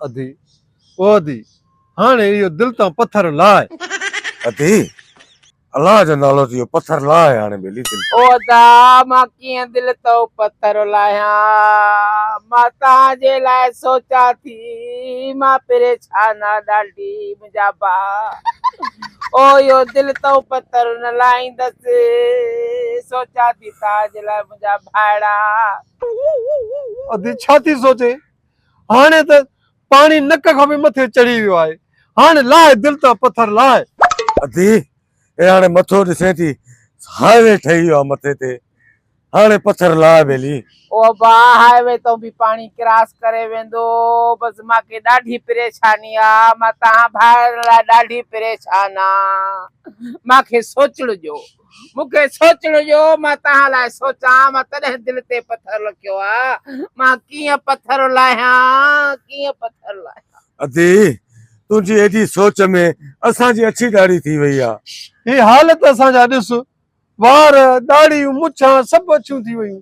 अधी ओ अधी हाणे इहो दिल तां पत्थर लाए अधी अल्लाह जो नालो थियो पत्थर लाए हाणे बेली दिल ओदा मां कीअं दिल तो पत्थर लाया मां तव्हांजे लाइ सोचा थी मां परेशान ॾाढी मुंहिंजा भाउ ओ यो दिल तो पत्थर न लाईंदसि सोचा थी तव्हांजे लाइ मुंहिंजा भाइड़ा अधी छा थी सोचे हाणे त पाणी नक खां बि मथे चढ़ी वियो आहे हाणे लाए दिल तां पत्थर लाए अधी ए हाणे मथो ॾिसे थी हाईवे ठही वियो आहे मथे ते हाणे पत्थर लाए बेली ओ बा हाईवे तो भी पानी क्रॉस करे वेंदो बस मांखे ॾाढी परेशानी आ मां तव्हां भाइर लाइ ॾाढी परेशान आ मांखे सोचण जो मूंखे सोचण जो मां तव्हां लाइ सोचां मां तॾहिं दिल ते पत्थर रखियो आ मां कीअं पत्थर लाहियां अधी तुंहिंजी एॾी सोच में असांजी अछी ॾाढी थी वई आहे ही हालत असांजा ॾिस वार दाढ़ियूं मुछां सभु अछियूं थी वयूं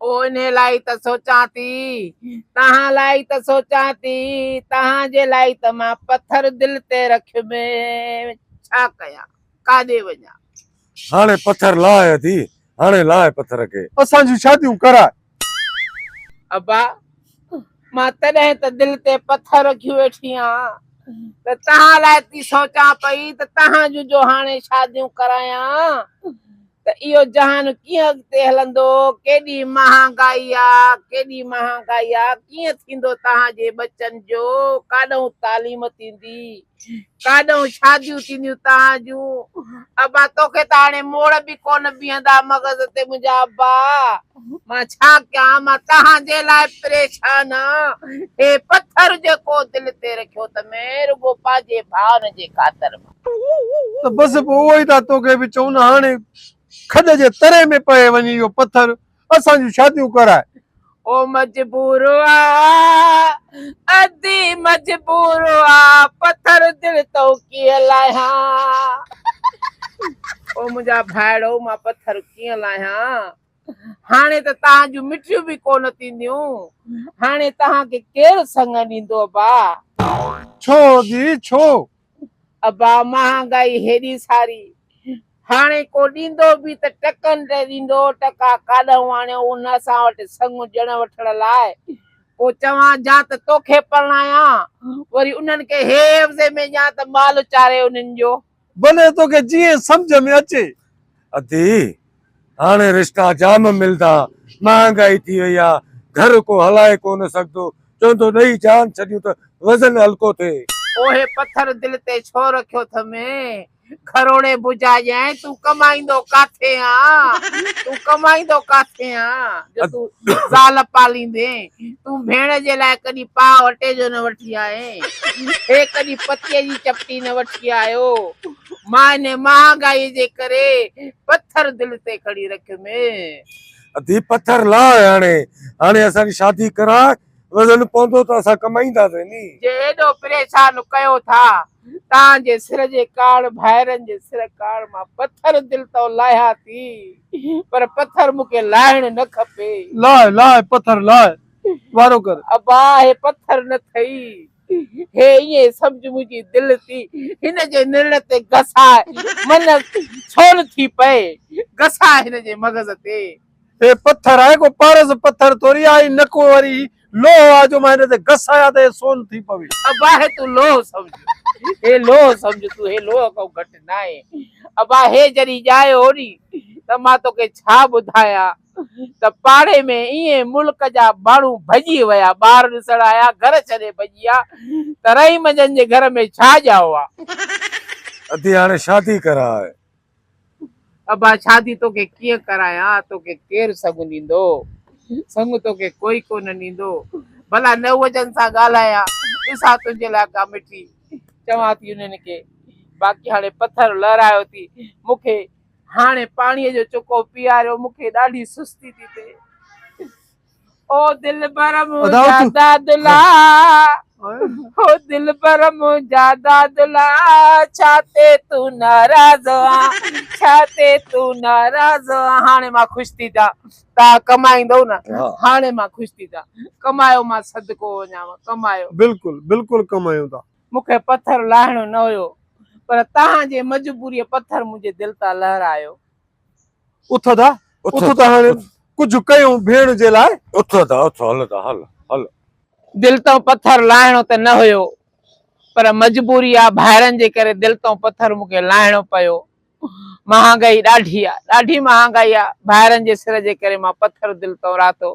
ओ इन लाइ त सोचां थी तव्हां लाइ त सोचां थी तव्हांजे लाइ त मां पत्थर दिल ते रखियुमि छा कयां काॾे वञां हाणे पत्थर लाए अधी हाणे लाए पत्थर खे असांजूं शादियूं कराए अबा मां तॾहिं त दिल ते पत्थर रखी वेठी आहियां त तव्हां लाइ थी सोचां पई त तव्हां जूं जो हाणे शादियूं करायां त इहो जहान कीअं अॻिते हलंदो केॾी महांगाई आहे कीअं थींदो तव्हांजे बचनि जो काॾों तालीम थींदी काॾों शादियूं थींदियूं तव्हां जूं अबा तोखे त हाणे मोड़ बि कोन बीहंदा मग़ज़ ते मुंहिंजा अबा मां छा कयां मां तव्हांजे लाइ परेशान आहियां हे पत्थर जेको दिल ते रखियो त मैं रुगो पंहिंजे भाउनि जे ख़ातिर त बसि पोइ उहो ई था तोखे बि चऊं न हाणे खॾ जे तरे में पए वञी इहो पत्थर असांजूं शादियूं कराए ओ मजबूर आ अधी मजबूर आ पत्थर दिल तो कीअं लाहियां ओ मुंहिंजा भाइड़ो मां पत्थर कीअं लाहियां हाणे त तव्हां जूं मिठियूं बि कोन थींदियूं हाणे तव्हांखे केरु संग ॾींदो अबा छो जी छो अबा महांगाई हेॾी सारी हाणे को ॾींदो बि त टकनि ते ॾींदो टका काॾों आणियो उन असां वटि संग ॾियण वठण लाइ पोइ चवां जा त तोखे परणायां वरी उन्हनि खे हे हफ़्ते में या त माल चारे उन्हनि जो भले तोखे जीअं सम्झ में अचे अधी हाणे रिश्ता जाम मिलंदा महांगाई थी वई आहे घर को हलाए कोन सघंदो चवंदो ॾेई जान छॾियूं त वज़न हल्को थिए ओहे पत्थर दिल ते छो रखियो थमे घरोड़े बुझाजाए तू कमाईंदो काथे जो तू ज़ाल पालींदे तू भेण जे लाइ कॾहिं पाव अटे जो न वठी आए हे कॾहिं पतीअ जी चपटी न वठी आयो मां इन महांगाई जे करे पत्थर दिल ते खणी रखियुमि अधी पत्थर लाए हाणे हाणे असांजी शादी कराए वज़न पवंदो त असां कमाईंदासीं नी जे एॾो परेशान कयो था तव्हांजे सिर जे काड़ भाइरनि जे सिर काड़ मां पत्थर दिल तो लाहिया थी पर पत्थर मूंखे लाहिण न खपे लाए लाए पत्थर लाए वारो कर अबा हे पत्थर न थई हे ये समझ मुंहिंजी दिल थी हिन जे निर्णय ते घसाए मन छोड़ थी पए घसाए हिन जे मग़ज़ ते हे पत्थर आहे को पारस पत्थर थोरी आहे नको वरी लोह आहे जो मां हिन ते घसाया त सोन थी पवे अबा हे तू लोह समझ तू हे लोह को घट ना आहे अबा हे जरी जाए होरी त मां तोखे छा ॿुधायां त पाड़े में इए मुल्क जा माण्हू भॼी विया ॿार ॾिसण आया घर छॾे भॼी विया त रहीमजन जे घर में छा ॼाओ आहे अधी हाणे शादी कराए अबा शादी तोखे कीअं करायां तोखे केरु संग ॾींदो संग तोखे कोई कोन ॾींदो भला नवजन सां ॻाल्हायां ॾिसां तुंहिंजे लाइ का मिठी चवां थी उन्हनि खे बाक़ी हाणे पत्थर लहरायो थी मूंखे हाणे पाणीअ जो चुको पीआरियो मूंखे ॾाढी सुस्ती थी थिए ओ दिल भर मुंहिंजा दादला ओ दिल पर मुंहिंजा दादला छाते तू नाराज़ आ छाते तू नाराज़ आ। हाणे मां ख़ुशि थी जा तव्हां कमाईंदव न हाँ। हाणे मां ख़ुशि थी जा कमायो मां सदको वञाव कमायो बिल्कुलु बिल्कुलु कमायूं था। मूंखे पत्थर लाहिणो न हुयो पर तव्हांजे मजबूरीअ पत्थर मुंहिंजे दिलि तां लहरायो उथंदा उथंदा हाणे कुझु कयूं भेण जे लाइ। उथो था उथो हल था हल हल दिल तो पत्थर लाहिणो त न हुयो पर मजबूरी आहे भाइरनि जे करे दिल तो पत्थर मूंखे लाहिणो पियो। महांगाई ॾाढी आहे ॾाढी महांगाई आहे भाइरनि जे सिर जे करे मां पत्थर दिल तो रातो